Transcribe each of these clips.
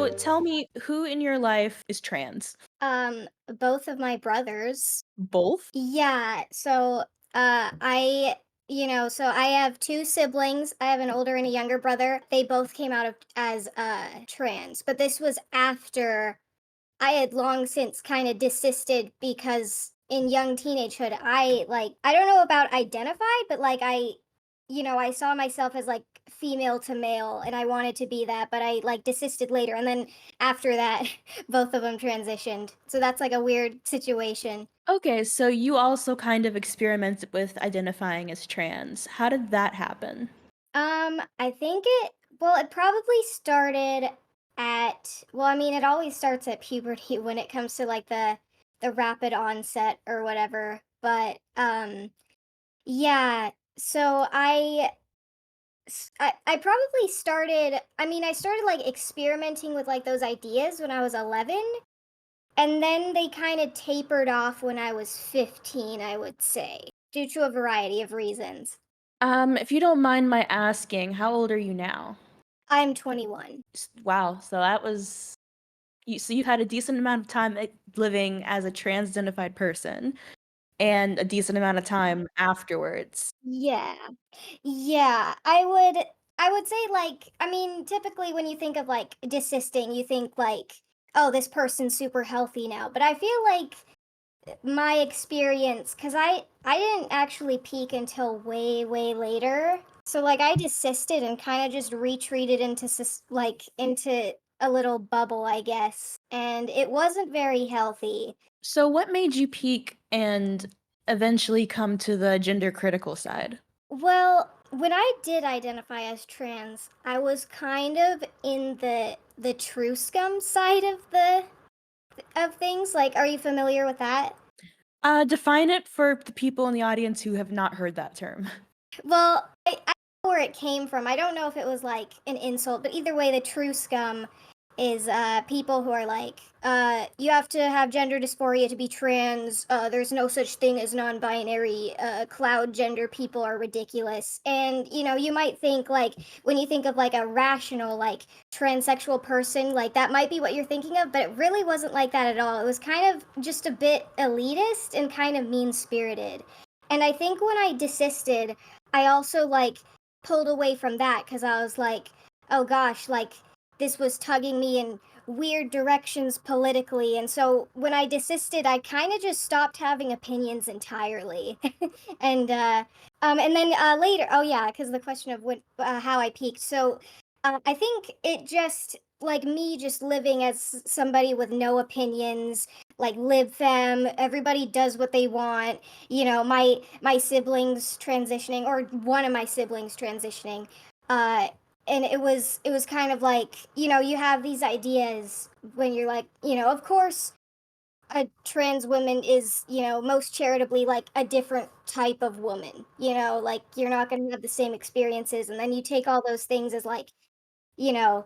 So tell me, who in your life is trans? Both of my brothers. Both? Yeah, so, I so I have 2 siblings. I have an older and a younger brother. They both came out of as, trans, but this was after I had long since kinda desisted because in young teenagehood, I don't know about identified, but, like, I saw myself as, like, female to male, and I wanted to be that, but I, like, desisted later, and then after that, both of them transitioned. So that's, like, a weird situation. Okay, so you also kind of experimented with identifying as trans. How did that happen? I think it probably started I mean, it always starts at puberty when it comes to like the rapid onset or whatever. But yeah, so I probably started I mean, I started like experimenting with like those ideas when I was 11, and then they kind of tapered off when I was 15, I would say, due to a variety of reasons. If you don't mind my asking, how old are you now? I'm 21. Wow, so that was you've had a decent amount of time living as a trans identified person and a decent amount of time afterwards. Yeah. Yeah, I would say like I mean, typically when you think of like desisting, you think like, oh, this person's super healthy now. But I feel like my experience cuz I didn't actually peak until way later. So like I desisted and kind of just retreated into into a little bubble, I guess. And it wasn't very healthy. So what made you peak and eventually come to the gender critical side? Well, when I did identify as trans, I was kind of in the true scum side of things. Like, are you familiar with that? Define it for the people in the audience who have not heard that term. Well, I know where it came from. I don't know if it was like an insult, but either way, the true scum is people who are like, you have to have gender dysphoria to be trans. There's no such thing as non-binary. Cloud gender people are ridiculous. And you might think like when you think of like a rational like transsexual person, like that might be what you're thinking of, but it really wasn't like that at all. It was kind of just a bit elitist and kind of mean-spirited. And I think when I desisted, I also like pulled away from that because I was like, oh gosh, like this was tugging me in weird directions politically. And so when I desisted, I kind of just stopped having opinions entirely. And then later, oh yeah, because the question of how I peaked. So I think it just like me just living as somebody with no opinions, like live femme, everybody does what they want. My siblings transitioning, or one of my siblings transitioning, uh and it was kind of like, you have these ideas when you're like, of course a trans woman is, most charitably like a different type of woman, like you're not going to have the same experiences, and then you take all those things as like, you know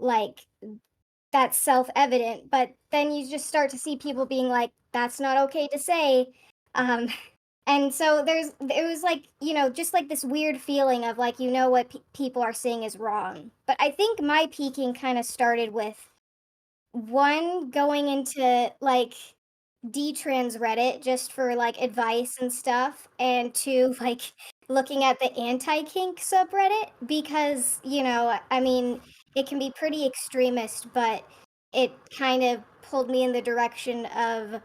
like that's self-evident, but then you just start to see people being like, "That's not okay to say." Um, and so it was like, just like this weird feeling of like, what people are saying is wrong. But I think my peaking kind of started with one going into like D-trans Reddit just for like advice and stuff, and two, like looking at the anti-kink subreddit because, I mean, it can be pretty extremist, but it kind of pulled me in the direction of,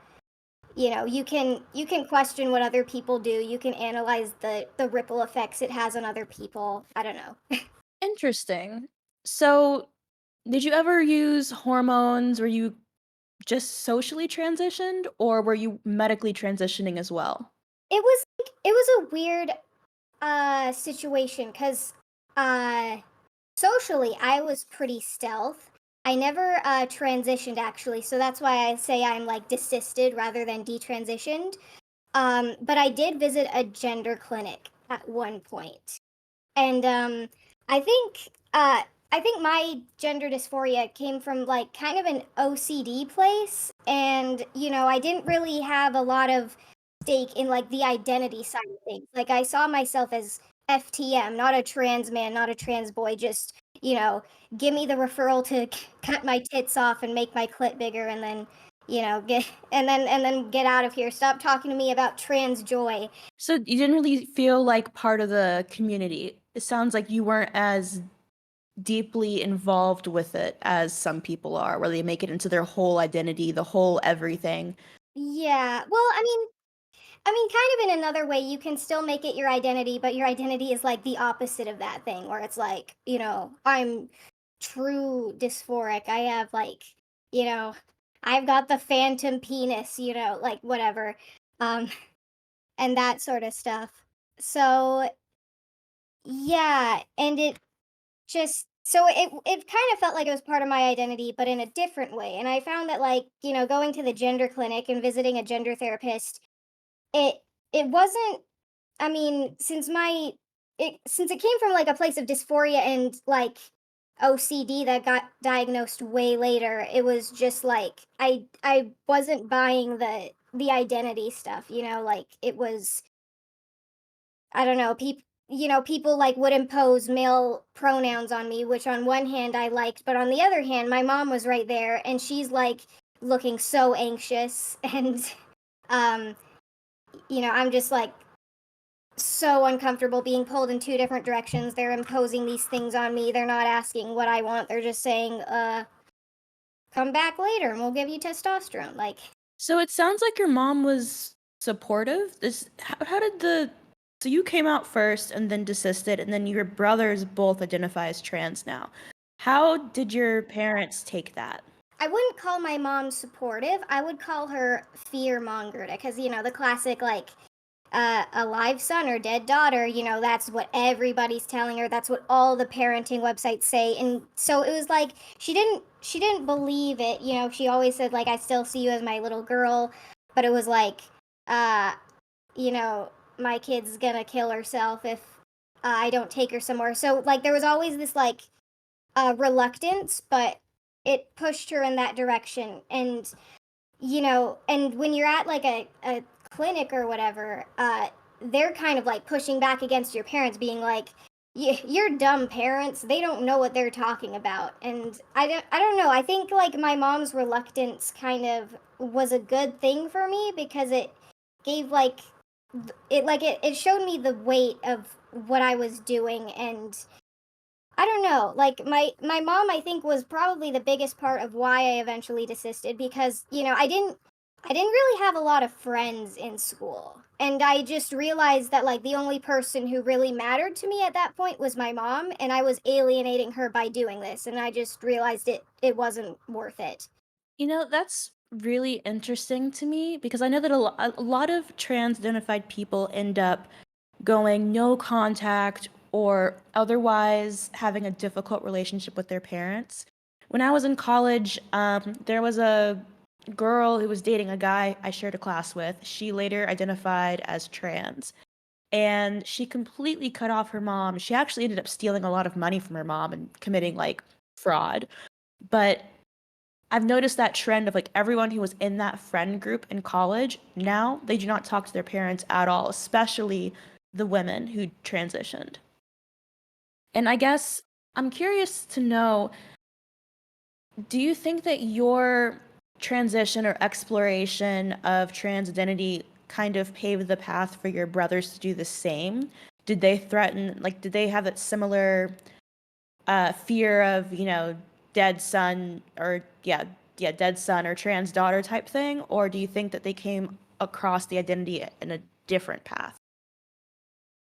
you can question what other people do. You can analyze the ripple effects it has on other people. I don't know. Interesting. So, did you ever use hormones? Were you just socially transitioned, or were you medically transitioning as well? It was a weird situation because socially I was pretty stealth. I never transitioned actually, so that's why I say I'm like desisted rather than detransitioned. But I did visit a gender clinic at one point. And I think uh I think my gender dysphoria came from like kind of an OCD place, and I didn't really have a lot of stake in like the identity side of things. Like I saw myself as FTM, not a trans man, not a trans boy, just you know, give me the referral to cut my tits off and make my clit bigger, and then get and then get out of here. Stop talking to me about trans joy. So you didn't really feel like part of the community. It sounds like you weren't as deeply involved with it as some people are, where they make it into their whole identity, the whole everything. Yeah. Well, I mean, kind of in another way, you can still make it your identity, but your identity is like the opposite of that thing, where it's like, I'm true dysphoric. I have like, you know, I've got the phantom penis, like whatever, um, and that sort of stuff. So yeah, and it just so it kind of felt like it was part of my identity, but in a different way. And I found that, like, going to the gender clinic and visiting a gender therapist, it it wasn't, I mean, since it came from like a place of dysphoria and like OCD that got diagnosed way later, it was just like I wasn't buying the identity stuff, like it was, I don't know, people like would impose male pronouns on me, which on one hand I liked, but on the other hand, my mom was right there and she's like looking so anxious and um I'm just like so uncomfortable being pulled in two different directions. They're imposing these things on me. They're not asking what I want. They're just saying, come back later and we'll give you testosterone. Like, So it sounds like your mom was supportive. How did so you came out first and then desisted, and then your brothers both identify as trans now. How did your parents take that? I wouldn't call my mom supportive. I would call her fear mongered because, the classic, like, a live son or dead daughter, that's what everybody's telling her. That's what all the parenting websites say. And so it was like she didn't believe it. She always said, like, I still see you as my little girl, but it was like, uh, you know, my kid's gonna kill herself if I don't take her somewhere. So like there was always this like reluctance, but it pushed her in that direction. And when you're at like a clinic or whatever, they're kind of like pushing back against your parents, being like, you're dumb parents. They don't know what they're talking about. And I don't know. I think like my mom's reluctance kind of was a good thing for me because it gave it showed me the weight of what I was doing. And I don't know. Like my mom, I think, was probably the biggest part of why I eventually desisted because I didn't really have a lot of friends in school, and I just realized that like the only person who really mattered to me at that point was my mom, and I was alienating her by doing this, and I just realized it wasn't worth it. That's really interesting to me because I know that a lot of trans identified people end up going no contact or otherwise having a difficult relationship with their parents. When I was in college, there was a girl who was dating a guy I shared a class with. She later identified as trans. And she completely cut off her mom. She actually ended up stealing a lot of money from her mom and committing like fraud. But I've noticed that trend of like everyone who was in that friend group in college, now they do not talk to their parents at all, especially the women who transitioned. And I guess I'm curious to know, do you think that your transition or exploration of trans identity kind of paved the path for your brothers to do the same? Did they threaten, like, did they have that similar fear of, dead son or, yeah, dead son or trans daughter type thing? Or do you think that they came across the identity in a different path?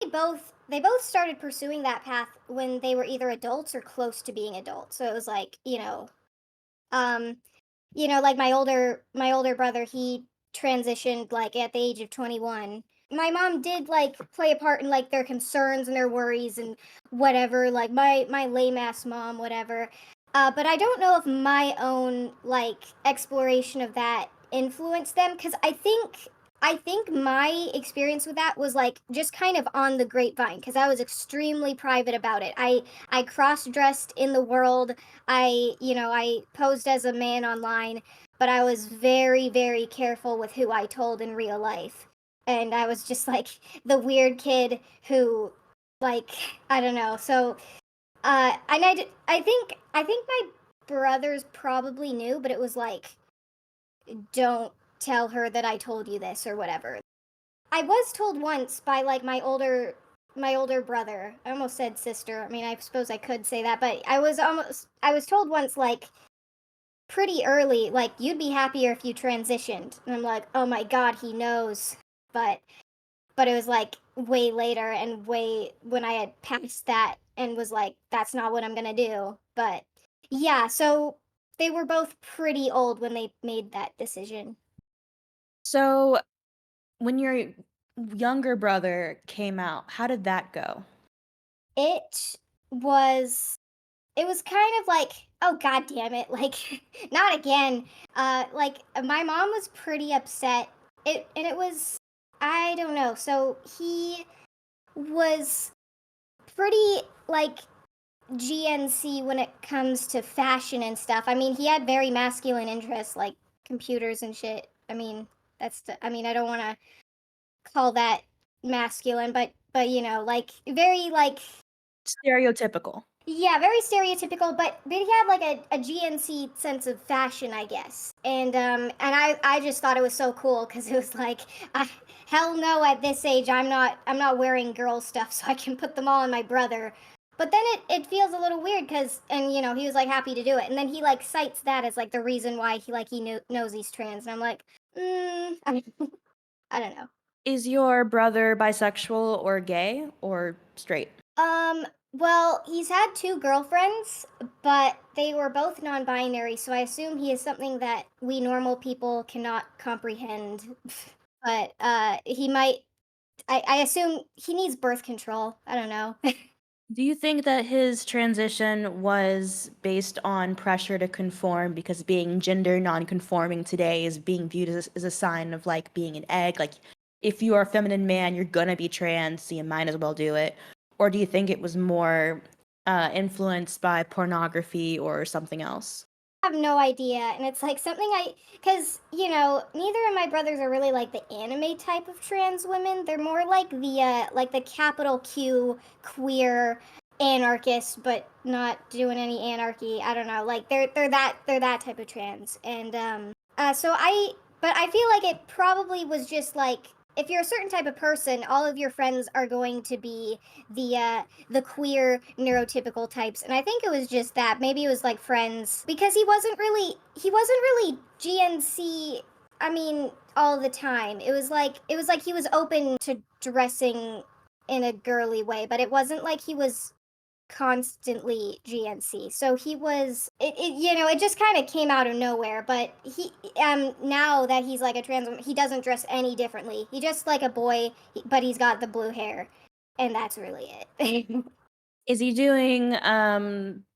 They both started pursuing that path when they were either adults or close to being adults. So it was like, um like my older brother, he transitioned like at the age of 21. My mom did like play a part in like their concerns and their worries and whatever, like my lame ass mom, whatever. But I don't know if my own like exploration of that influenced them because I think my experience with that was like just kind of on the grapevine because I was extremely private about it. I cross-dressed in the world. I posed as a man online, but I was very, very careful with who I told in real life. And I was just like the weird kid who, like, I don't know. So And I think my brothers probably knew, but it was like, don't tell her that I told you this or whatever. I was told once by like my older brother. I almost said sister. I mean, I suppose I could say that, but I was told once like pretty early like you'd be happier if you transitioned. And I'm like, "Oh my god, he knows." But it was like way later and way when I had passed that and was like, that's not what I'm going to do. But yeah, so they were both pretty old when they made that decision. So, when your younger brother came out, how did that go? It was it was kind of like, oh god damn it, like not again. Like my mom was pretty upset. It was, I don't know. So he was pretty like GNC when it comes to fashion and stuff. I mean, he had very masculine interests like computers and shit. I mean, I mean, I don't want to call that masculine, but you know, like very like, Stereotypical. yeah, very stereotypical, but he had like a GNC sense of fashion, I guess. And I just thought it was so cool because it was like, I, hell no, at this age I'm not wearing girl stuff, so I can put them all on my brother. But then it feels a little weird because, and you know, he was like happy to do it, and then he like cites that as like the reason why knows he's trans, and I'm like, I don't know. Is your brother bisexual or gay or straight? Um, well, he's had two girlfriends, but they were both non-binary, so I assume he is something that we normal people cannot comprehend. But he might. I assume he needs birth control. I don't know. Do you think that his transition was based on pressure to conform because being gender non-conforming today is being viewed as a sign of like being an egg? Like, if you are a feminine man, you're gonna be trans, so you might as well do it. Or do you think it was more influenced by pornography or something else? Have no idea, and it's like something because you know, neither of my brothers are really like the anime type of trans women. They're more like the capital Q queer anarchist, but not doing any anarchy. I don't know, like they're that type of trans. And so but I feel like it probably was just like, if you're a certain type of person, all of your friends are going to be the queer neurotypical types. And I think it was just that. Maybe it was like friends because he wasn't really GNC, I mean, all the time. It was like he was open to dressing in a girly way, but it wasn't like he was constantly GNC. So he was you know, it just kind of came out of nowhere, but he now that he's like a trans woman, he doesn't dress any differently. He just like a boy, but he's got the blue hair, and that's really it. Is he doing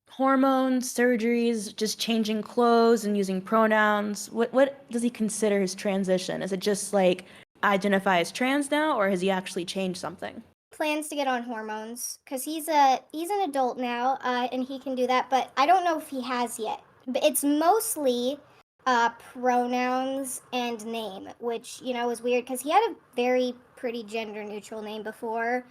hormones, surgeries, just changing clothes and using pronouns? What does he consider his transition? Is it just like identify as trans now, or has he actually changed something? Plans to get on hormones because he's an adult now, and he can do that, but I don't know if he has yet. But it's mostly pronouns and name, which you know is weird because he had a very pretty gender neutral name before,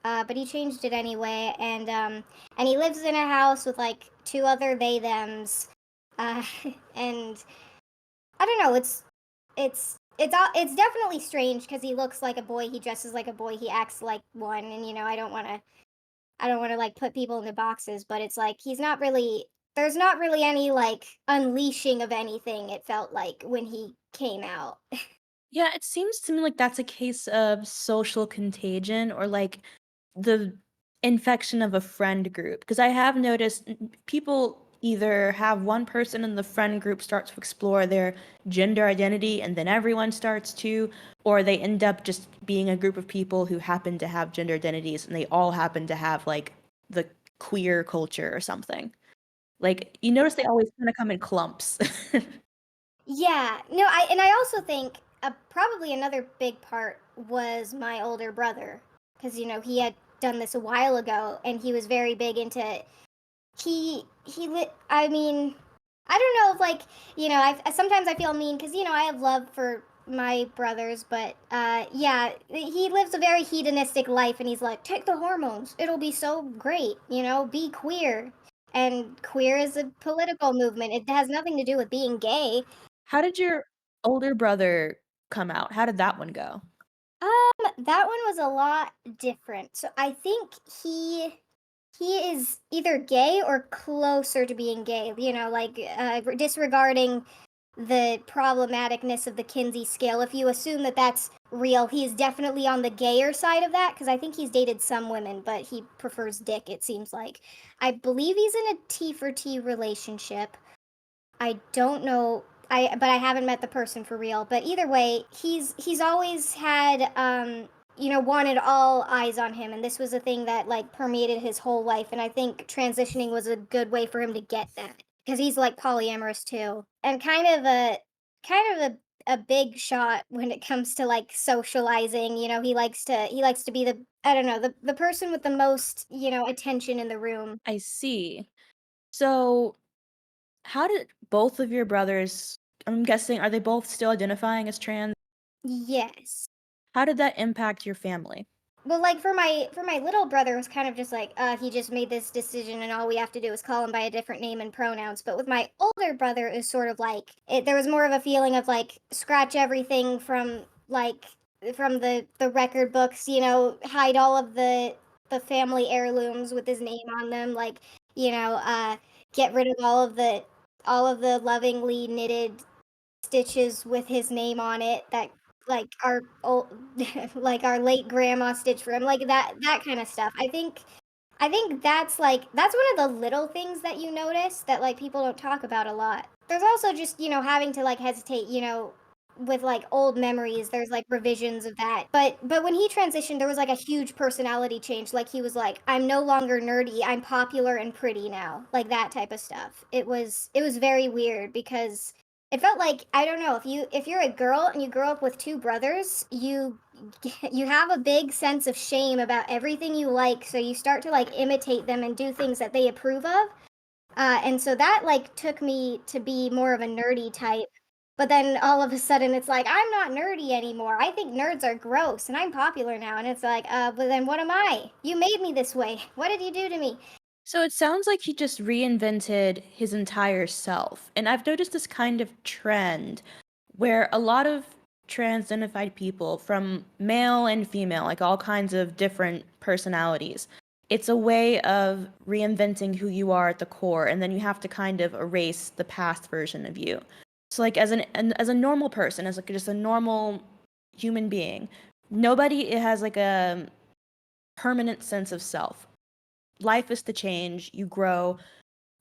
but he changed it anyway. And he lives in a house with like two other they thems, uh, and I don't know. It's definitely strange because he looks like a boy, he dresses like a boy, he acts like one, and you know, I don't want to like put people into boxes, but it's like he's not really. There's not really any like unleashing of anything. It felt like when he came out. Yeah, it seems to me like that's a case of social contagion or like the infection of a friend group. Because I have noticed people either have one person in the friend group start to explore their gender identity and then everyone starts to, or they end up just being a group of people who happen to have gender identities and they all happen to have like the queer culture or something. Like, you notice they always kind of come in clumps. Yeah, no, I also think probably another big part was my older brother, because you know he had done this a while ago, and he was very big into he lit. I mean, I don't know if like, you know, sometimes I feel mean because you know I have love for my brothers, but yeah, he lives a very hedonistic life, and he's like, take the hormones, it'll be so great, be queer. And queer is a political movement. It has nothing to do with being gay. How did your older brother come out? How did that one go? That one was a lot different. So I think he is either gay or closer to being gay, like disregarding the problematicness of the Kinsey scale. If you assume that that's real, he's definitely on the gayer side of that because I think he's dated some women, but he prefers dick, it seems like. I believe he's in a T for T relationship. I don't know. But I haven't met the person for real. But either way, he's always had wanted all eyes on him, and this was a thing that like permeated his whole life. And I think transitioning was a good way for him to get that because he's like polyamorous too, and kind of a big shot when it comes to like socializing. He likes to be the, I don't know, the person with the most attention in the room. I see. So, how did both of your brothers, I'm guessing, are they both still identifying as trans? Yes. How did that impact your family? Well, like for my little brother, it was kind of just like he just made this decision, and all we have to do is call him by a different name and pronouns. But with my older brother, it was sort of like there was more of a feeling of like scratch everything from the record books, hide all of the family heirlooms with his name on them, like you know, uh, get rid of all of the lovingly knitted stitches with his name on it that like our old like our late grandma stitched for him, like that kind of stuff. I think that's one of the little things that you notice that like people don't talk about a lot. There's also just, having to like hesitate, with like old memories. There's like revisions of that. But when he transitioned, there was like a huge personality change. Like he was like, I'm no longer nerdy. I'm popular and pretty now. Like that type of stuff. It was very weird because it felt like, I don't know, if you're a girl and you grow up with two brothers, you have a big sense of shame about everything you like, so you start to like imitate them and do things that they approve of. And so that like took me to be more of a nerdy type. But then all of a sudden it's like I'm not nerdy anymore. I think nerds are gross and I'm popular now. And it's like, but then what am I? You made me this way. What did you do to me? So it sounds like he just reinvented his entire self. And I've noticed this kind of trend where a lot of trans identified people, from male and female, like all kinds of different personalities, it's a way of reinventing who you are at the core, and then you have to kind of erase the past version of you. So, like as a normal person, as like just a normal human being, nobody has like a permanent sense of self. Life is to change, you grow.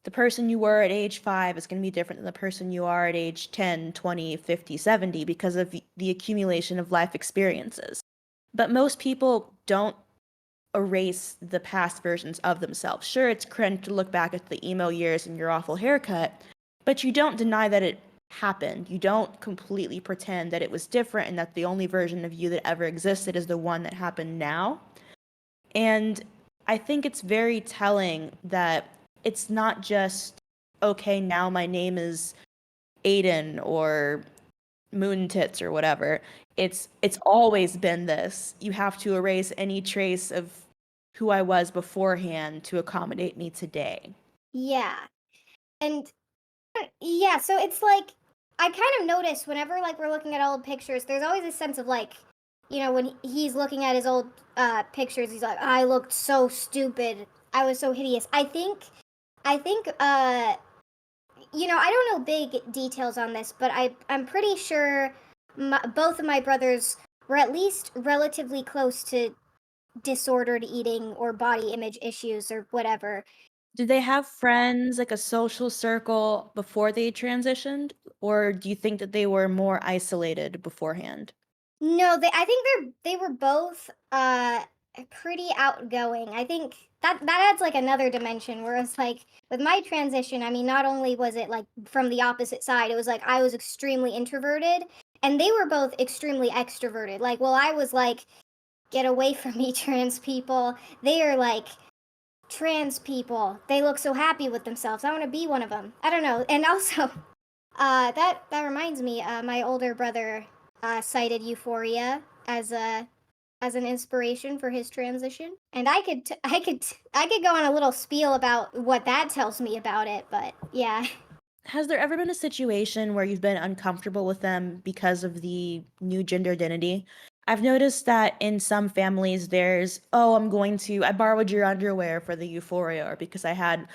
The person you were at age 5 is going to be different than the person you are at age 10, 20, 50, 70 because of the accumulation of life experiences. But most people don't erase the past versions of themselves. Sure, it's cringe to look back at the emo years and your awful haircut, but you don't deny that it happened. You don't completely pretend that it was different and that the only version of you that ever existed is the one that happened now. And I think it's very telling that it's not just, okay, now my name is Aiden or Moon Tits or whatever. It's always been this. You have to erase any trace of who I was beforehand to accommodate me today. Yeah. And yeah, so it's like I kind of notice whenever like we're looking at old pictures, there's always a sense of like, when he's looking at his old pictures, he's like, I looked so stupid. I was so hideous. I think I don't know big details on this, but I'm pretty sure both of my brothers were at least relatively close to disordered eating or body image issues or whatever. Did they have friends, like a social circle before they transitioned? Or do you think that they were more isolated beforehand? No, I think they were both pretty outgoing. I think that adds like another dimension, whereas like with my transition, I mean, not only was it like from the opposite side, it was like I was extremely introverted and they were both extremely extroverted. Like, well, I was like, get away from me, trans people. They are like, trans people. They look so happy with themselves. I want to be one of them. I don't know. And also, that reminds me, my older brother cited Euphoria as an inspiration for his transition. And I could go on a little spiel about what that tells me about it, but yeah. Has there ever been a situation where you've been uncomfortable with them because of the new gender identity? I've noticed that in some families, I borrowed your underwear for the euphoria, or because I had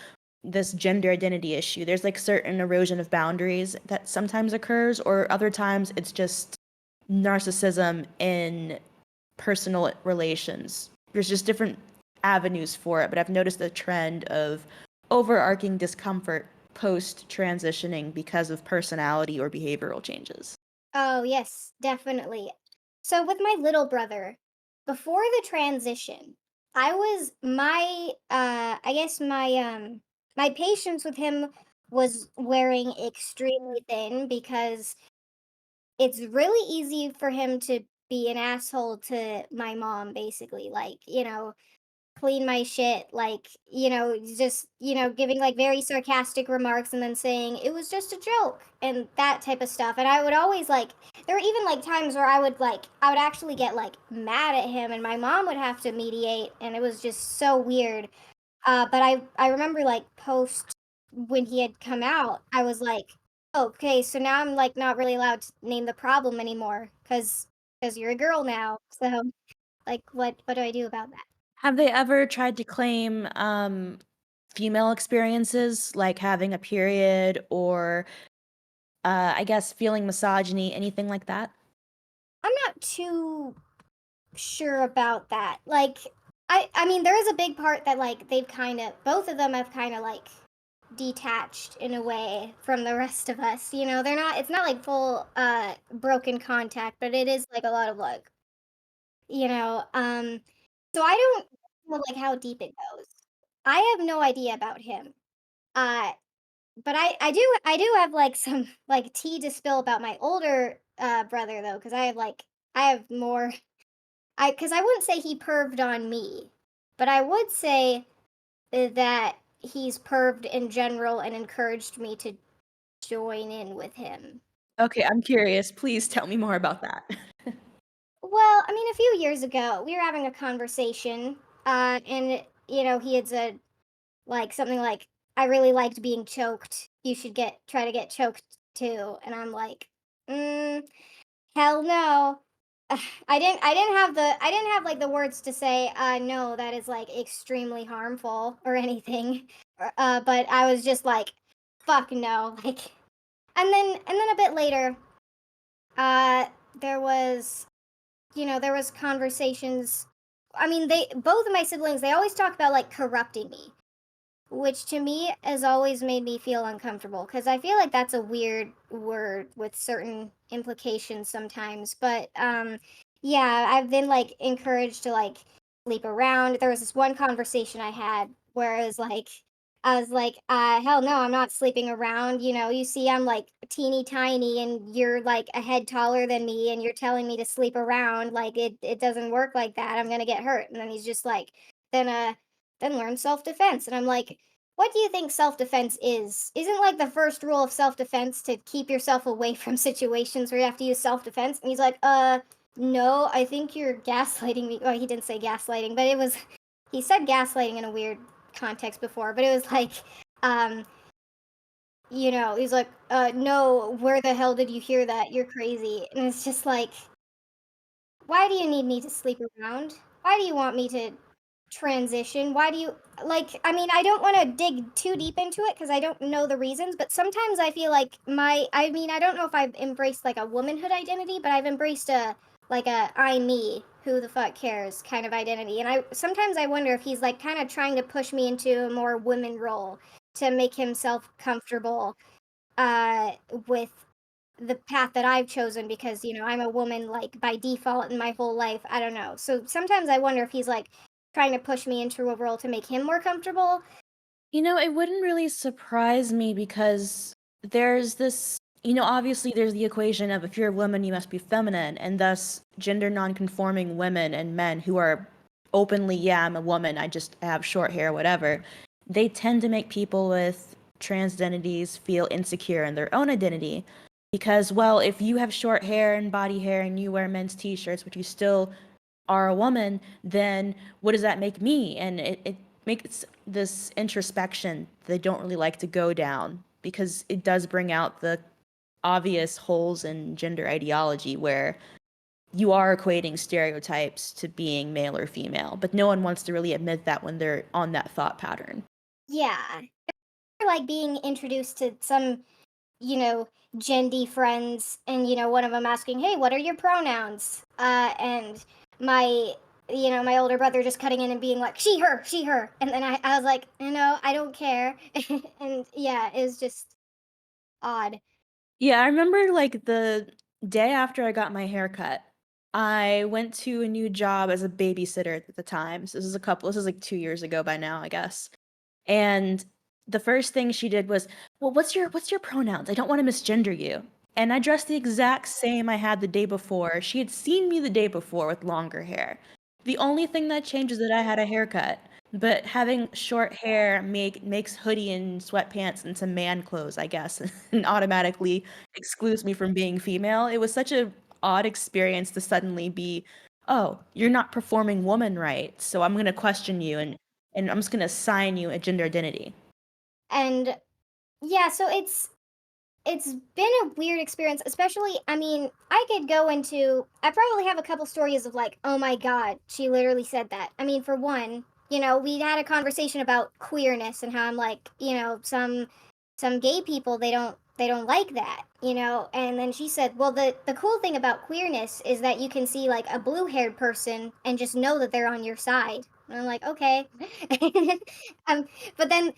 this gender identity issue. There's like certain erosion of boundaries that sometimes occurs, or other times it's just narcissism in personal relations. There's just different avenues for it, but I've noticed a trend of overarching discomfort post transitioning because of personality or behavioral changes. Oh, yes, definitely. So with my little brother, before the transition, I guess my patience with him was wearing extremely thin because it's really easy for him to be an asshole to my mom basically. Like, clean my shit, like, just, giving like very sarcastic remarks and then saying it was just a joke and that type of stuff. And I would always like, there were even like times where I would actually get like mad at him and my mom would have to mediate and it was just so weird. But I remember like post when he had come out, I was like, okay, so now I'm like not really allowed to name the problem anymore because you're a girl now. So like what do I do about that? Have they ever tried to claim female experiences like having a period or I guess feeling misogyny, anything like that? I'm not too sure about that. Like I mean there is a big part that like they've kind of both of them have kind of like detached in a way from the rest of us. They're not it's not like full broken contact, but it is like a lot of like, you know, so I don't know like how deep it goes. I have no idea about him. Uh but I do have like some like tea to spill about my older brother though cuz I have more. I wouldn't say he perved on me, but I would say that he's perved in general and encouraged me to join in with him. Okay, I'm curious. Please tell me more about that. Well, I mean, a few years ago, we were having a conversation, and he had said like something like, "I really liked being choked. You should get try to get choked too." And I'm like, hell no. Ugh, I didn't have like the words to say, no, that is like extremely harmful or anything. But I was just like, fuck no. Like and then a bit later, uh there was there was conversations. I mean, they both of my siblings, they always talk about like corrupting me, which to me has always made me feel uncomfortable because I feel like that's a weird word with certain implications sometimes. But yeah, I've been like encouraged to like sleep around. There was this one conversation I had where I was like, hell no, I'm not sleeping around. You see, I'm like teeny tiny and you're like a head taller than me and you're telling me to sleep around. Like it doesn't work like that. I'm gonna get hurt. And then he's just like, then then learn self-defense. And I'm like, what do you think self-defense is? Isn't like the first rule of self-defense to keep yourself away from situations where you have to use self-defense? And he's like, no, I think you're gaslighting me. Well, he didn't say gaslighting, but he said gaslighting in a weird context before, but it was like, um, he's like, no, where the hell did you hear that? You're crazy. And it's just like, why do you need me to sleep around? Why do you want me to transition? Why do you like I mean, I don't want to dig too deep into it because I don't know the reasons, but sometimes I feel like I mean, I don't know if I've embraced like a womanhood identity, but I've embraced a I me, who the fuck cares kind of identity. And I sometimes I wonder if he's like kind of trying to push me into a more women role to make himself comfortable uh with the path that I've chosen because, I'm a woman like by default in my whole life. I don't know. So sometimes I wonder if he's like trying to push me into a role to make him more comfortable. It wouldn't really surprise me because obviously there's the equation of if you're a woman, you must be feminine, and thus gender non-conforming women and men who are openly, yeah, I'm a woman, I have short hair, whatever, they tend to make people with trans identities feel insecure in their own identity. because, well, if you have short hair and body hair and you wear men's t-shirts, but you still are a woman, then what does that make me? And it makes this introspection they don't really like to go down because it does bring out the obvious holes in gender ideology where you are equating stereotypes to being male or female, but no one wants to really admit that when they're on that thought pattern. Yeah. Like being introduced to some, you know, gendy friends, and one of them asking, "Hey, what are your pronouns?" And my, my older brother just cutting in and being like, "She, her, she, her," and then I was like, I don't care, and yeah, it was just odd. Yeah, I remember like the day after I got my hair cut, I went to a new job as a babysitter at the time. So this is like 2 years ago by now, I guess. And the first thing she did was, "Well, what's your pronouns? I don't want to misgender you." And I dressed the exact same I had the day before. She had seen me the day before with longer hair. The only thing that changed is that I had a haircut. But having short hair makes hoodie and sweatpants into man clothes, I guess, and automatically excludes me from being female. It was such a odd experience to suddenly be, "Oh, you're not performing woman right, so I'm gonna question you and I'm just gonna assign you a gender identity." And yeah, so it's been a weird experience, especially, I mean, I probably have a couple stories of like, "Oh my god, she literally said that." I mean, for one, we had a conversation about queerness and how I'm like, some gay people, they don't like that, and then she said, "Well, the cool thing about queerness is that you can see like a blue-haired person and just know that they're on your side." And I'm like, "Okay." um but then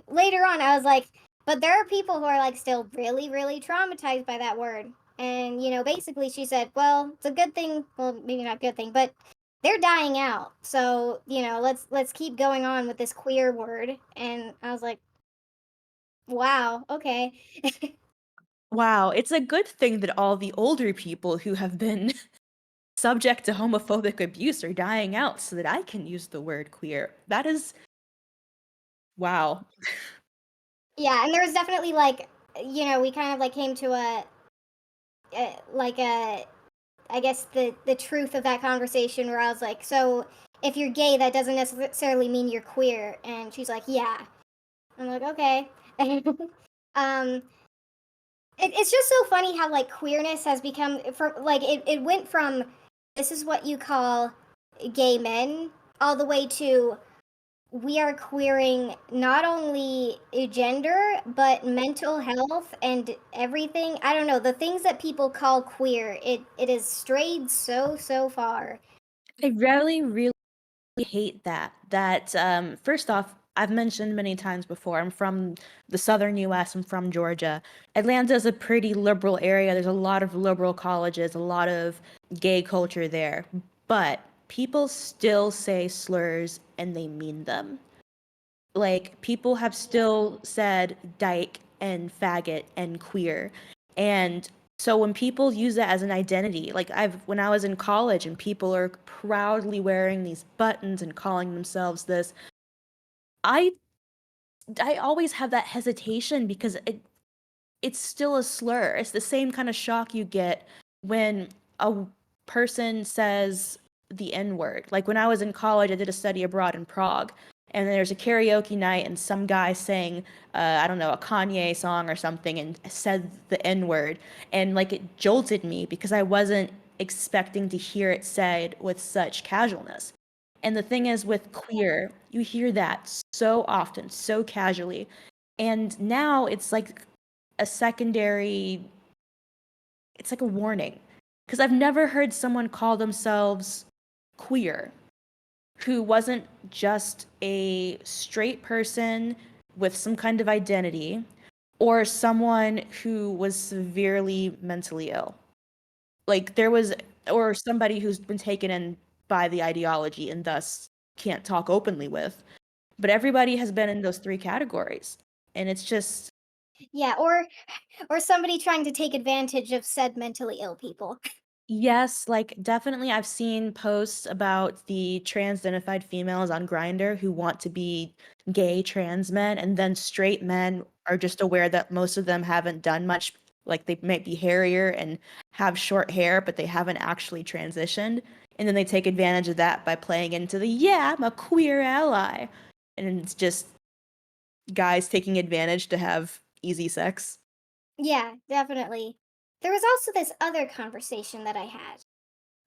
later on I was like, but there are people who are like still really, really traumatized by that word. And basically she said, well, it's a good thing. Well, maybe not a good thing, but they're dying out. So let's keep going on with this queer word. And I was like, wow, okay. Wow, it's a good thing that all the older people who have been subject to homophobic abuse are dying out so that I can use the word queer. That is wow. Yeah, and there was definitely like, we kind of like came to like a I guess the truth of that conversation where I was like, so if you're gay, that doesn't necessarily mean you're queer. And she's like, yeah. I'm like, okay. um, it's just so funny how like queerness has become from like it went from this is what you call gay men all the way to we are queering not only gender but mental health and everything. I don't know, the things that people call queer, it has strayed so far. I really hate that. First off, I've mentioned many times before, I'm from the southern US, I'm from Georgia. Atlanta is a pretty liberal area. There's a lot of liberal colleges, a lot of gay culture there. But people still say slurs and they mean them. Like people have still said dyke and faggot and queer. And so when people use that as an identity, like when I was in college and people are proudly wearing these buttons and calling themselves this, I I always have that hesitation because it's still a slur. It's the same kind of shock you get when a person says the N-word. Like when I was in college, I did a study abroad in Prague, and there's a karaoke night, and some guy sang, I don't know, a Kanye song or something, and said the N-word, and like it jolted me because I wasn't expecting to hear it said with such casualness. And the thing is, with queer, you hear that so often, so casually. And now a secondary, it's like a warning. Because I've never heard someone call themselves queer who wasn't just a straight person with some kind of identity or someone who was severely mentally ill. Like there was, or somebody who's been taken in by the ideology and thus can't talk openly with. But everybody has been in those three categories. And it's just, Yeah, or somebody trying to take advantage of said mentally ill people. yes, like definitely I've seen posts about the trans-identified females on Grindr who want to be gay trans men, and then straight men are just aware that most of them haven't done much like they might be hairier and have short hair, but they haven't actually transitioned. And then they take advantage of that by playing into the, yeah, I'm a queer ally. And it's just guys taking advantage to have easy sex. Yeah, definitely. There was also this other conversation that I had.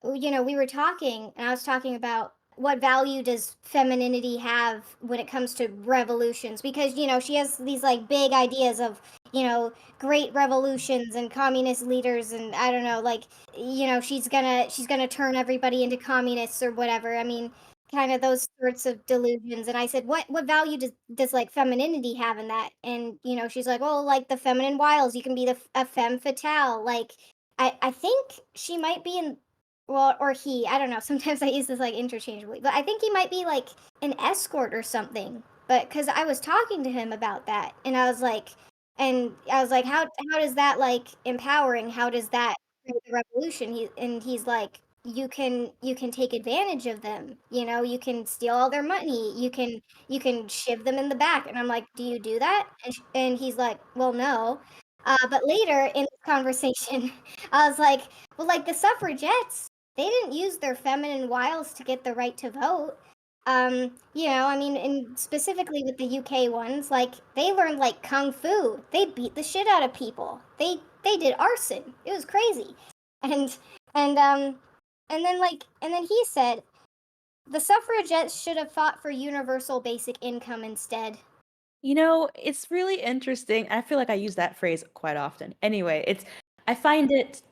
We were talking, and I was talking about what value does femininity have when it comes to revolutions? Because, she has these like big ideas of, great revolutions and communist leaders, and I don't know, like, she's gonna turn everybody into communists or whatever. I mean, kind of those sorts of delusions. And I said, what value does like femininity have in that? And she's like, oh, like the feminine wiles, you can be a femme fatale. Like, I think she might be in, well, or he, I don't know. Sometimes I use this like interchangeably, but I think he might be like an escort or something. But because I was talking to him about that, and I was like, how does that like empowering? How does that create the revolution? He's like, you can take advantage of them. You can steal all their money. You can shiv them in the back. And I'm like, do you do that? And he's like, well, no. But later in the conversation, I was like, well, like the suffragettes, they didn't use their feminine wiles to get the right to vote. I mean, and specifically with the UK ones, like they learned like kung fu. They beat the shit out of people. They did arson. It was crazy. And and then he said the suffragettes should have fought for universal basic income instead. It's really interesting. I feel like I use that phrase quite often. Anyway, I find it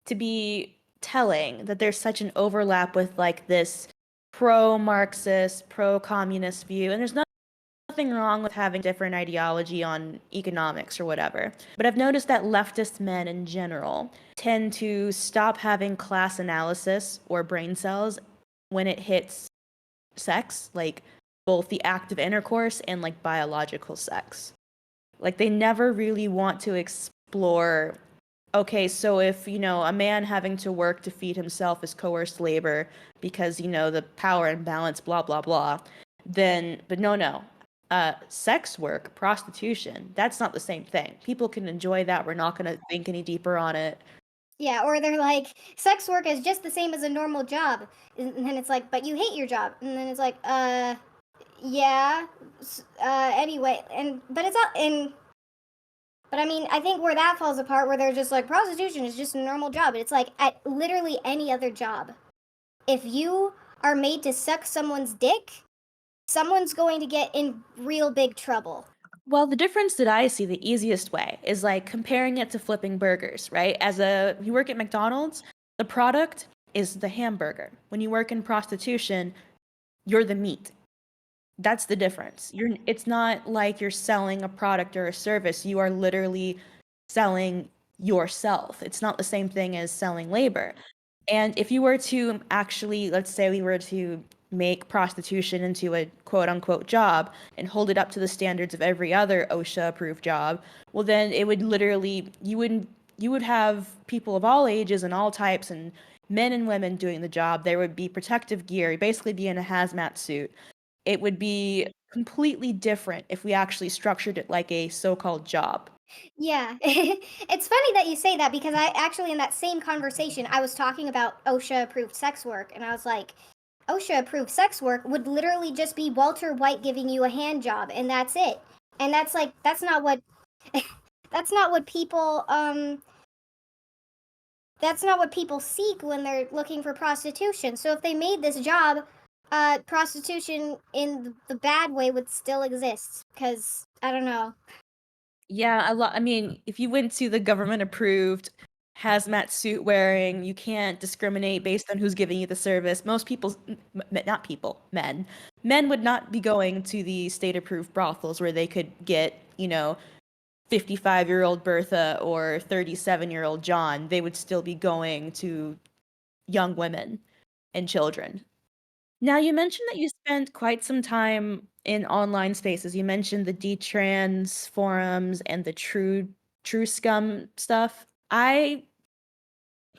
to be telling that there's such an overlap with like this pro-Marxist, pro-communist view, and there's nothing wrong with having different ideology on economics or whatever. But I've noticed that leftist men in general tend to stop having class analysis or brain cells when it hits sex, like both the act of intercourse and like biological sex. Like they never really want to explore, okay, so if, a man having to work to feed himself is coerced labor because, the power imbalance, blah, blah, blah, then, but no. Sex work, prostitution, that's not the same thing. People can enjoy that. We're not going to think any deeper on it. Yeah, or they're like, sex work is just the same as a normal job. And then it's like, but you hate your job. And then it's like, yeah. Anyway, but it's not in. But I mean, I think where that falls apart, where they're just like, prostitution is just a normal job. It's like at literally any other job. If you are made to suck someone's dick, someone's going to get in real big trouble. Well, the difference that I see, the easiest way is like comparing it to flipping burgers, right? You work at McDonald's, the product is the hamburger. When you work in prostitution, you're the meat. That's the difference. It's not like you're selling a product or a service. You are literally selling yourself. It's not the same thing as selling labor. And if you were to actually, let's say we were to make prostitution into a quote unquote job and hold it up to the standards of every other OSHA approved job, well then it would literally you would have people of all ages and all types and men and women doing the job. There would be protective gear, you'd basically be in a hazmat suit. It would be completely different if we actually structured it like a so-called job. Yeah. It's funny that you say that because I actually, in that same conversation, I was talking about OSHA approved sex work. And I was like, OSHA approved sex work would literally just be Walter White giving you a hand job, and that's it. And that's like, that's not what. That's not what people that's not what people seek when they're looking for prostitution. So if they made this job, prostitution in the bad way would still exist because I don't know. Yeah, a lot. I mean, if you went to the government approved hazmat suit wearing, you can't discriminate based on who's giving you the service. Most people, not people, men would not be going to the state approved brothels where they could get, 55-year-old Bertha or 37-year-old John. They would still be going to young women and children. Now, you mentioned that you spent quite some time in online spaces. You mentioned the D-Trans forums and the True Scum stuff. I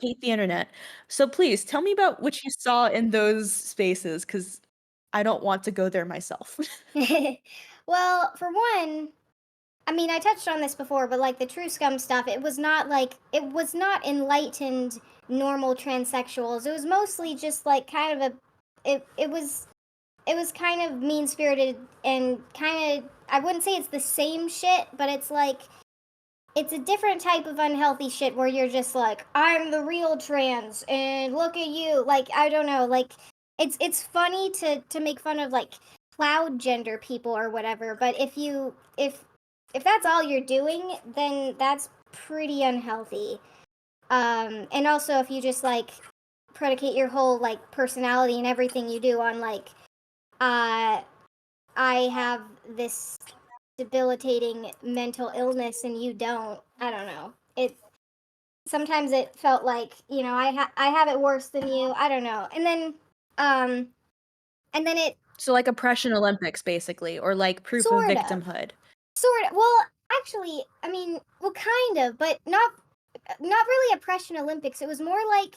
hate the internet. So please tell me about what you saw in those spaces, because I don't want to go there myself. Well, for one, I mean, I touched on this before, but like the true scum stuff, it was not enlightened normal transsexuals. It was mostly just like kind of it was kind of mean spirited and kind of, I wouldn't say it's the same shit, but it's like it's a different type of unhealthy shit where you're just like, I'm the real trans and look at you. Like, I don't know, like it's funny to make fun of like cloud gender people or whatever, but if that's all you're doing, then that's pretty unhealthy. And also if you just like predicate your whole like personality and everything you do on like uh I have this debilitating mental illness and you don't. I don't know. It sometimes it felt like, I have it worse than you. I don't know. Um and then it So like oppression Olympics basically, or like proof of sort of victimhood. well, actually, I mean, well, kind of, but not really oppression Olympics. It was more like,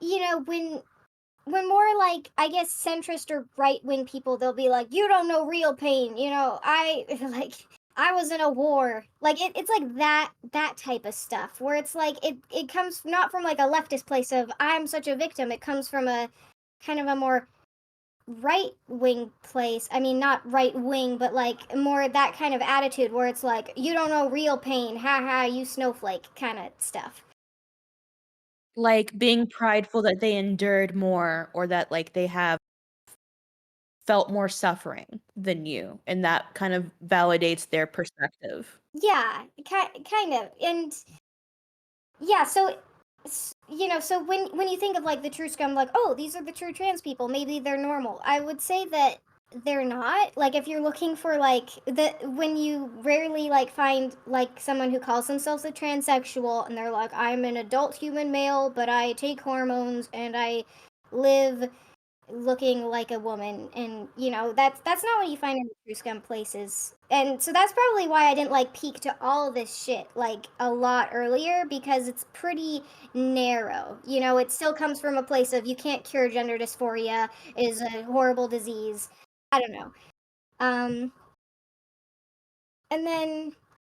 when more like, I guess, centrist or right wing people, they'll be like, you don't know real pain, I like I was in a war. Like it's like that type of stuff where it's like it comes not from like a leftist place of I'm such a victim. It comes from a kind of a more right wing place. I mean, not right wing, but like more that kind of attitude where it's like, you don't know real pain. Ha ha, you snowflake kind of stuff. Like being prideful that they endured more or that like they have felt more suffering than you, and that kind of validates their perspective. Yeah, kind of. And yeah, so so when you think of like the true scum, like, oh, these are the true trans people, maybe they're normal. I would say that they're not. Like if you're looking for like the when you rarely like find like someone who calls themselves a transsexual and they're like, I'm an adult human male, but I take hormones and I live looking like a woman, and that's not what you find in the true scum places. And so that's probably why I didn't like peek to all this shit like a lot earlier, because it's pretty narrow. It still comes from a place of you can't cure gender dysphoria, it is a horrible disease. I don't know. And then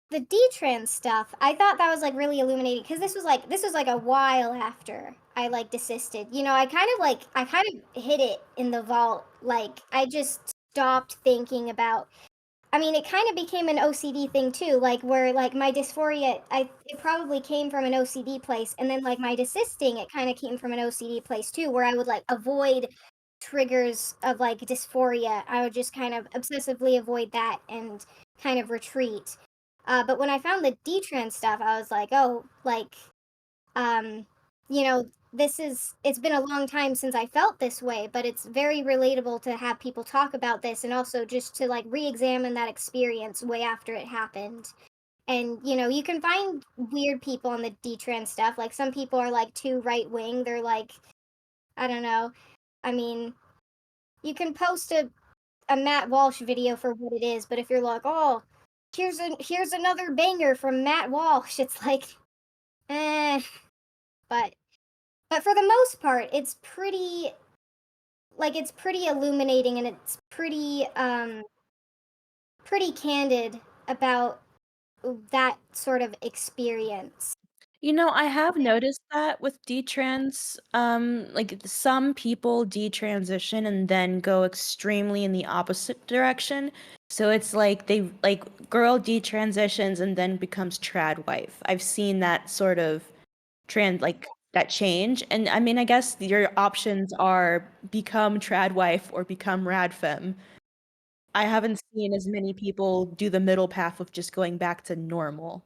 the D-trans stuff, I thought that was like really illuminating because this was like a while after I like desisted. I kind of hid it in the vault. Like I just stopped thinking about. I mean, it kind of became an OCD thing too, like where like my dysphoria, it probably came from an OCD place, and then like my desisting, it kind of came from an OCD place too, where I would like avoid triggers of like dysphoria. I would just kind of obsessively avoid that and kind of retreat. But when I found the D-trans stuff, I was like, oh, like, um, it's been a long time since I felt this way, but it's very relatable to have people talk about this and also just to like re-examine that experience way after it happened. And you can find weird people on the D-trans stuff. Like some people are like too right wing. They're like, I don't know. I mean, you can post a Matt Walsh video for what it is, but if you're like, oh, here's another banger from Matt Walsh, it's like, eh. But for the most part, it's pretty illuminating, and it's pretty candid about that sort of experience. I have noticed that with detrans, like some people detransition and then go extremely in the opposite direction. So it's like they like girl detransitions and then becomes trad wife. I've seen that sort of like that change. And I mean, I guess your options are become trad wife or become rad femme. I haven't seen as many people do the middle path of just going back to normal.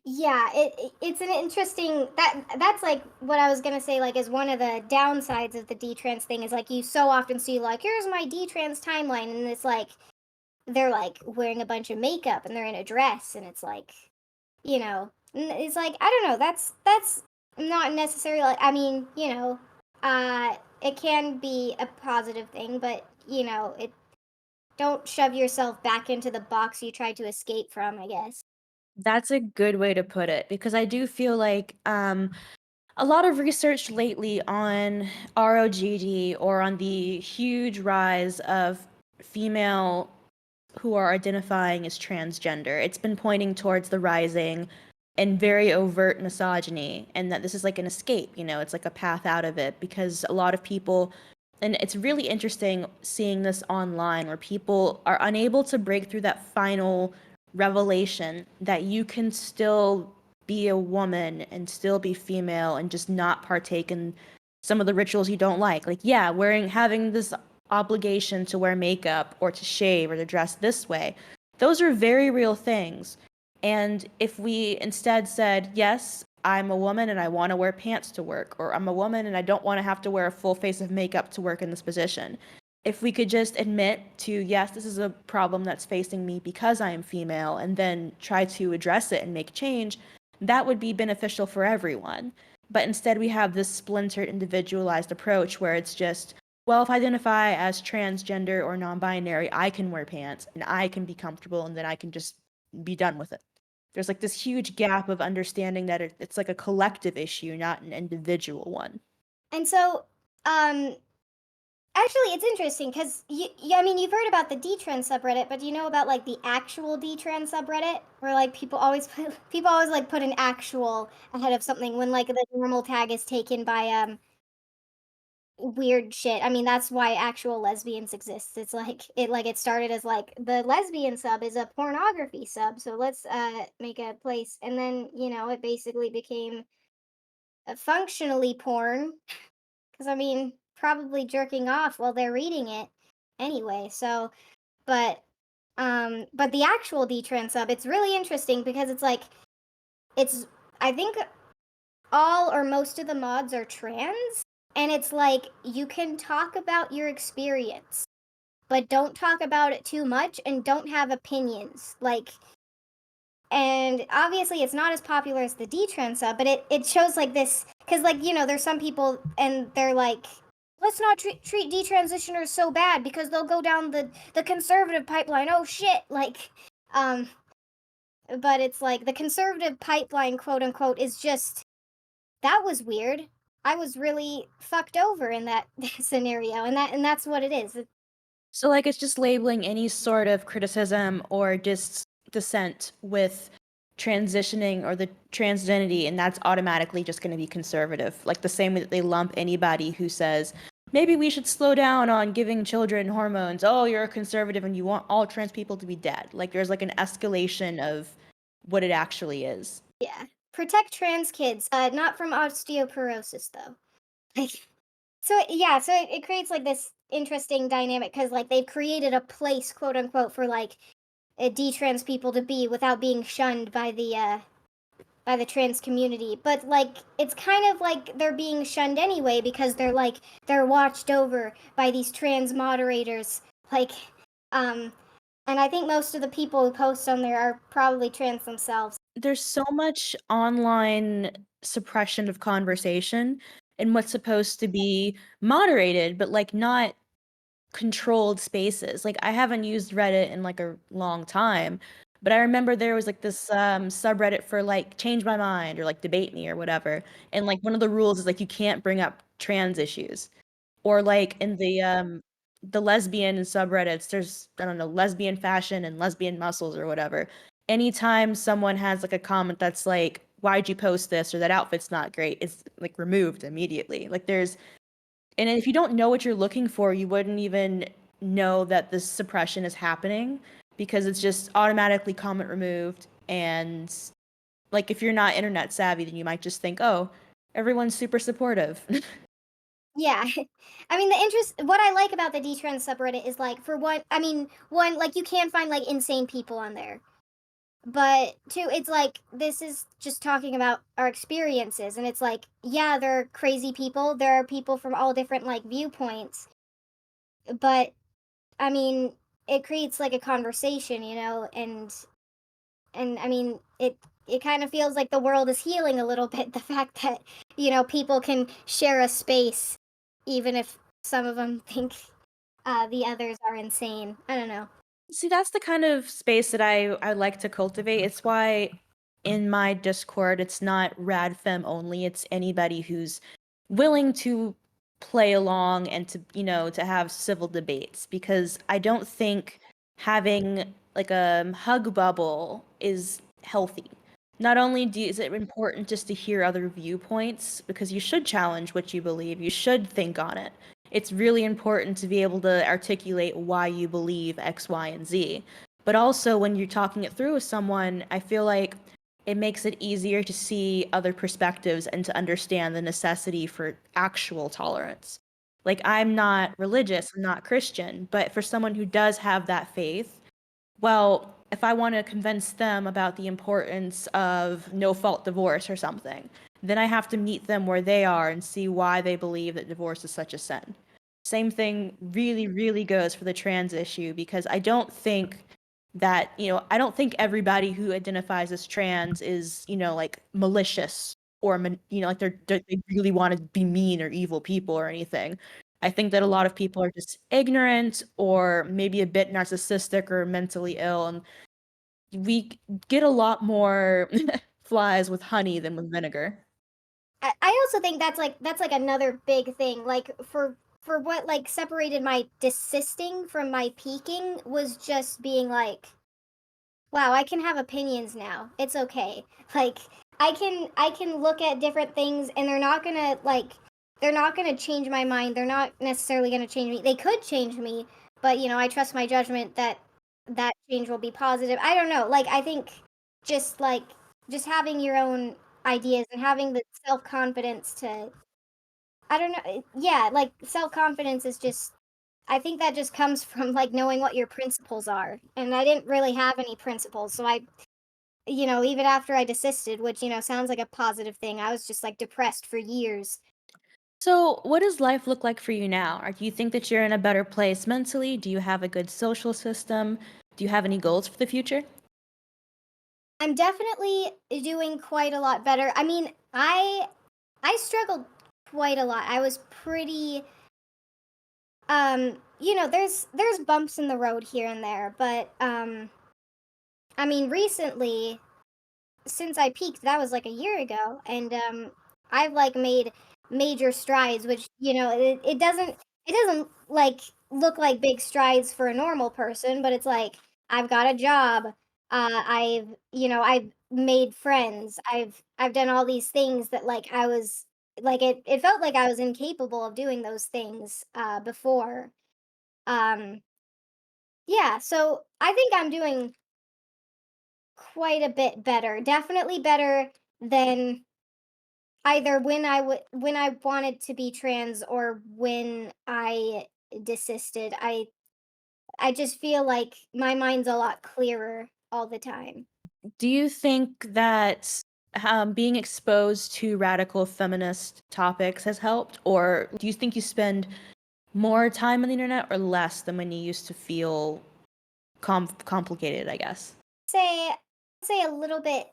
Yeah, it's an interesting that's like what I was gonna say, like, is one of the downsides of the D-trans thing is like you so often see like, here's my D-trans timeline, and it's like they're like wearing a bunch of makeup and they're in a dress, and it's like, it's like, I don't know, that's not necessarily like, I mean, it can be a positive thing, but it don't shove yourself back into the box you tried to escape from, I guess. That's a good way to put it because I do feel like a lot of research lately on ROGD or on the huge rise of female who are identifying as transgender. It's been pointing towards the rising and very overt misogyny, and that this is like an escape, it's like a path out of it because a lot of people, and it's really interesting seeing this online where people are unable to break through that final revelation that you can still be a woman and still be female and just not partake in some of the rituals you don't like. Like, yeah, having this obligation to wear makeup or to shave or to dress this way. Those are very real things. And if we instead said, yes, I'm a woman and I want to wear pants to work, or I'm a woman and I don't want to have to wear a full face of makeup to work in this position. If we could just admit to, yes, this is a problem that's facing me because I am female, and then try to address it and make change, that would be beneficial for everyone. But instead, we have this splintered, individualized approach where it's just, well, if I identify as transgender or non binary, I can wear pants and I can be comfortable and then I can just be done with it. There's like this huge gap of understanding that it's like a collective issue, not an individual one. And so, um, actually, it's interesting because I mean, you've heard about the D-Trans subreddit, but do you know about like the actual D-Trans subreddit, where like people always like put an actual ahead of something when like the normal tag is taken by weird shit. I mean, that's why actual lesbians exist. It's like it started as like the lesbian sub is a pornography sub, so let's make a place, and then it basically became functionally porn because I mean, probably jerking off while they're reading it anyway. So, but the actual D-Trans sub, it's really interesting because it's like it's I think all or most of the mods are trans, and it's like you can talk about your experience, but don't talk about it too much and don't have opinions. And obviously it's not as popular as the D-Trans sub, but it shows like this because like there's some people and they're like, let's not treat detransitioners so bad because they'll go down the conservative pipeline. Oh shit, um but it's like the conservative pipeline, quote unquote, is just that was weird. I was really fucked over in that scenario, and that's what it is. So, like, it's just labeling any sort of criticism or just dissent with transitioning or the transidentity, and that's automatically just going to be conservative. Like, the same way that they lump anybody who says, maybe we should slow down on giving children hormones. Oh, you're a conservative and you want all trans people to be dead. Like, there's like an escalation of what it actually is. Yeah. Protect trans kids, not from osteoporosis though. Like, so it creates like this interesting dynamic because like they've created a place, quote unquote, for like D-trans people to be without being shunned by the trans community. But like it's kind of like they're being shunned anyway because they're watched over by these trans moderators. Like, um, and I think most of the people who post on there are probably trans themselves. There's so much online suppression of conversation in what's supposed to be moderated, but like not controlled spaces. Like I haven't used Reddit in like a long time, but I remember there was like this subreddit for like change my mind or like debate me or whatever. And like one of the rules is like you can't bring up trans issues. Or like in the lesbian subreddits, there's I don't know, lesbian fashion and lesbian muscles or whatever. Anytime someone has like a comment that's like, why'd you post this or that outfit's not great, it's like removed immediately. Like there's and if you don't know what you're looking for, you wouldn't even know that this suppression is happening because it's just automatically comment removed. And like if you're not internet savvy, then you might just think, oh, everyone's super supportive. Yeah. I mean, what I like about the D-Trans subreddit is like, for one, I mean, one, like you can find like insane people on there. But two, it's like, this is just talking about our experiences. And it's like, yeah, there are crazy people. There are people from all different like viewpoints. But I mean, it creates like a conversation, and I mean, it kind of feels like the world is healing a little bit. The fact that people can share a space, even if some of them think the others are insane. I don't know. See, that's the kind of space that I like to cultivate. It's why in my Discord, it's not rad femme only. It's anybody who's willing to play along and to have civil debates because I don't think having like a hug bubble is healthy. Not only is it important just to hear other viewpoints, because you should challenge what you believe, you should think on it. It's really important to be able to articulate why you believe X, Y, and Z. But also, when you're talking it through with someone, I feel like it makes it easier to see other perspectives and to understand the necessity for actual tolerance. Like, I'm not religious, I'm not Christian, but for someone who does have that faith, well, if I want to convince them about the importance of no fault divorce or something, then I have to meet them where they are and see why they believe that divorce is such a sin. Same thing really, really goes for the trans issue because I don't think that, I don't think everybody who identifies as trans is, like malicious or, like they really want to be mean or evil people or anything. I think that a lot of people are just ignorant or maybe a bit narcissistic or mentally ill, and we get a lot more flies with honey than with vinegar. I also think that's like another big thing. Like for what like separated my desisting from my peaking was just being like, wow, I can have opinions now. It's okay. Like I can look at different things and they're not gonna change my mind. They're not necessarily gonna change me. They could change me, but I trust my judgment that that change will be positive. I don't know. Like I think just like just having your own ideas and having the self confidence to I don't know. Yeah, like self confidence is just I think that just comes from like knowing what your principles are. And I didn't really have any principles. So even after I desisted, which, sounds like a positive thing, I was just like depressed for years. So, what does life look like for you now? Or do you think that you're in a better place mentally? Do you have a good social system? Do you have any goals for the future? I'm definitely doing quite a lot better. I mean, I struggled quite a lot. I was pretty there's bumps in the road here and there, but I mean, recently since I peaked, that was like a year ago, and I've like made major strides, which it doesn't like look like big strides for a normal person, but it's like I've got a job, I've made friends, I've done all these things that like I was like it felt like I was incapable of doing those things before. Um, yeah, so I think I'm doing quite a bit better. Definitely better than either when I wanted to be trans or when I desisted. I just feel like my mind's a lot clearer all the time. Do you think that being exposed to radical feminist topics has helped? Or do you think you spend more time on the internet or less than when you used to feel complicated, I guess? Say a little bit.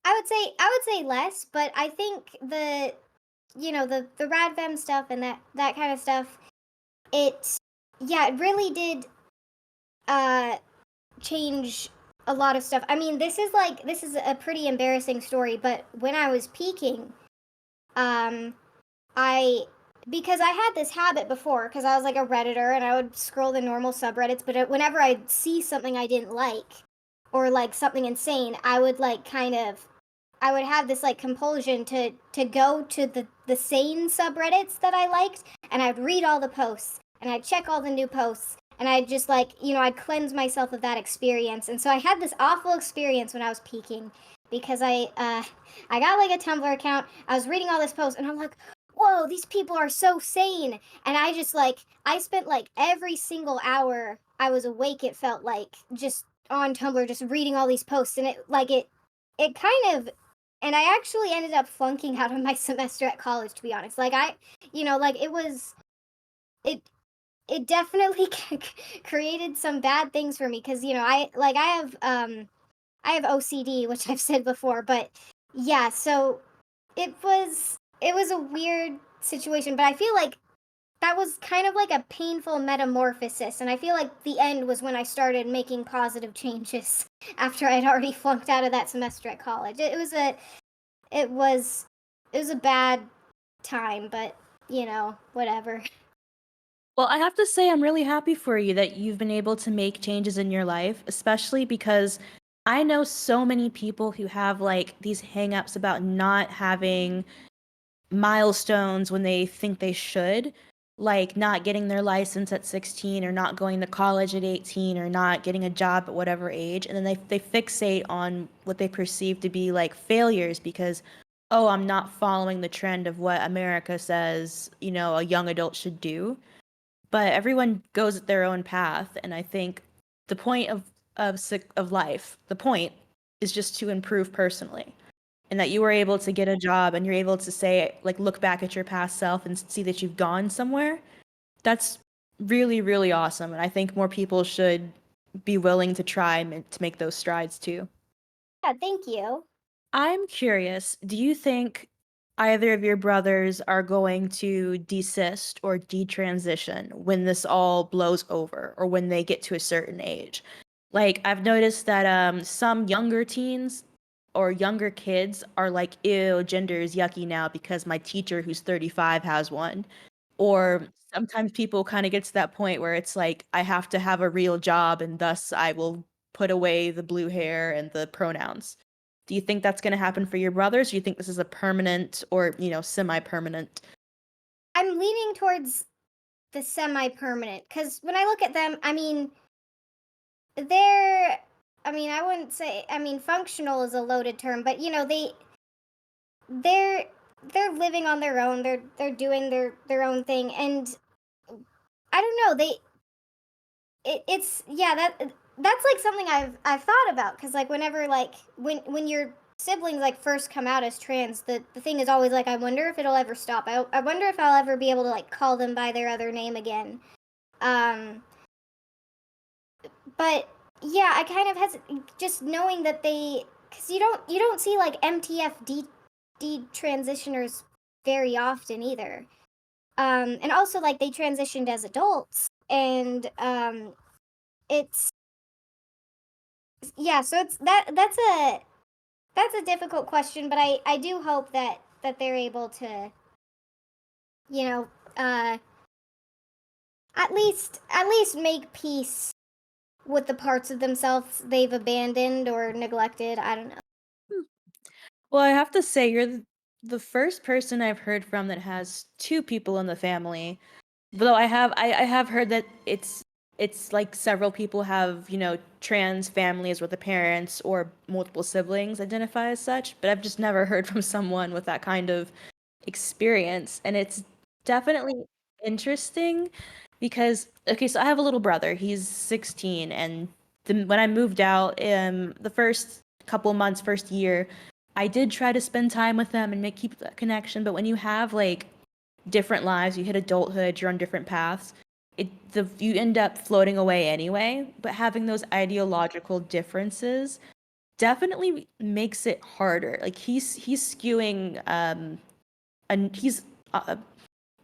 I would say less, but I think the radfem stuff and that kind of stuff, it yeah, it really did uh change a lot of stuff. I mean, this is a pretty embarrassing story, but when I was peaking, um, I because I had this habit before because I was like a redditor and I would scroll the normal subreddits, but whenever I'd see something I didn't like or like something insane, I would like kind of I would have this like compulsion to go to the sane subreddits that I liked, and I'd read all the posts and I'd check all the new posts, and I'd just like I'd cleanse myself of that experience. And so I had this awful experience when I was peaking because I got like a Tumblr account. I was reading all this posts, and I'm like, whoa, these people are so sane. And I just like I spent like every single hour I was awake. It felt like just on Tumblr, just reading all these posts, and it kind of and I actually ended up flunking out of my semester at college, to be honest. Like like it it definitely created some bad things for me because I have OCD, which I've said before, but yeah, so it was a weird situation, but I feel like that was kind of like a painful metamorphosis, and I feel like the end was when I started making positive changes after I'd already flunked out of that semester at college. It was it was a bad time, but whatever. Well, I have to say I'm really happy for you that you've been able to make changes in your life, especially because I know so many people who have like these hangups about not having milestones when they think they should, like not getting their license at 16 or not going to college at 18 or not getting a job at whatever age. And then they fixate on what they perceive to be like failures because, oh, I'm not following the trend of what America says, a young adult should do. But everyone goes at their own path. And I think the point of life, the point is just to improve personally and that you were able to get a job and you're able to say like look back at your past self and see that you've gone somewhere. That's really, really awesome, and I think more people should be willing to try to make those strides too. Yeah, thank you. I'm curious, do you think either of your brothers are going to desist or detransition when this all blows over or when they get to a certain age? Like, I've noticed that some younger teens or younger kids are like, ew, gender is yucky now because my teacher who's 35 has one. Or sometimes people kind of get to that point where it's like, I have to have a real job and thus I will put away the blue hair and the pronouns. Do you think that's going to happen for your brothers? Do you think this is a permanent or, semi-permanent? I'm leaning towards the semi-permanent because when I look at them, I mean, they're, I mean, I wouldn't say, I mean, functional is a loaded term, but they're they're living on their own. They're doing their own thing, and I don't know. It's yeah, that's like something I've thought about because like whenever like when your siblings like first come out as trans, the thing is always like I wonder if it'll ever stop. I wonder if I'll ever be able to like call them by their other name again. Um, but yeah, I kind of has just knowing that they because you don't see like MTF transitioners very often either. And also like they transitioned as adults, and it's yeah. So it's that's a difficult question, but I do hope that they're able to you know uh at least make peace with the parts of themselves they've abandoned or neglected. I don't know. Hmm. Well, I have to say, you're the first person I've heard from that has two people in the family. Though I have heard that it's like several people have, trans families where the parents or multiple siblings identify as such, but I've just never heard from someone with that kind of experience. And it's definitely interesting because okay, so I have a little brother. He's 16 and when I moved out the first couple months, first year, I did try to spend time with them and make keep that connection, but when you have like different lives, you hit adulthood, you're on different paths. You end up floating away anyway, but having those ideological differences definitely makes it harder. Like he's skewing and he's a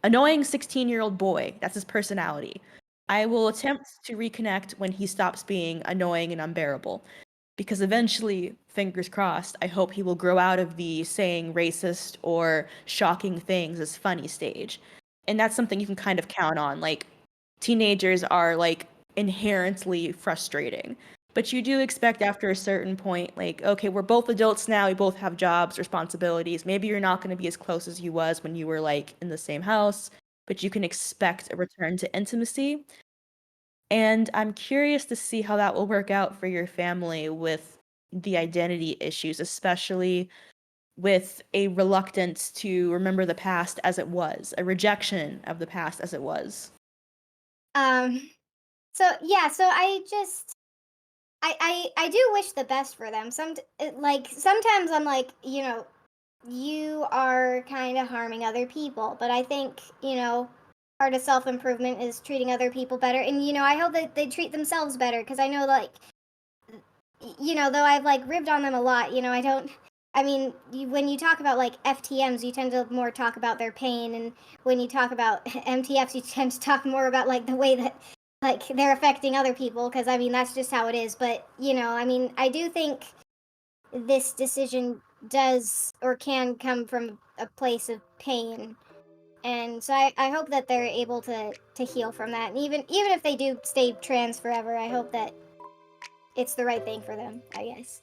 annoying 16-year-old boy. That's his personality. I will attempt to reconnect when he stops being annoying and unbearable. Because eventually, fingers crossed, I hope he will grow out of the saying racist or shocking things as funny stage. And that's something you can kind of count on. Like, teenagers are like inherently frustrating. But you do expect after a certain point, like, okay, we're both adults now, we both have jobs, responsibilities. Maybe you're not going to be as close as you was when you were like in the same house, but you can expect a return to intimacy. And I'm curious to see how that will work out for your family with the identity issues, especially with a reluctance to remember the past as it was, a rejection of the past as it was. Um. So yeah. So I do wish the best for them. Like sometimes I'm like you are kind of harming other people, but I think part of self improvement is treating other people better, and I hope that they treat themselves better because I know like though I've like ribbed on them a lot, I don't. I mean, when you talk about like FTMs, you tend to more talk about their pain, and when you talk about MTFs, you tend to talk more about like the way that like they're affecting other people. Because I mean, that's just how it is. But I mean, I do think this decision does or can come from a place of pain, And so I hope that they're able to heal from that. And even if they do stay trans forever, I hope that it's the right thing for them, I guess.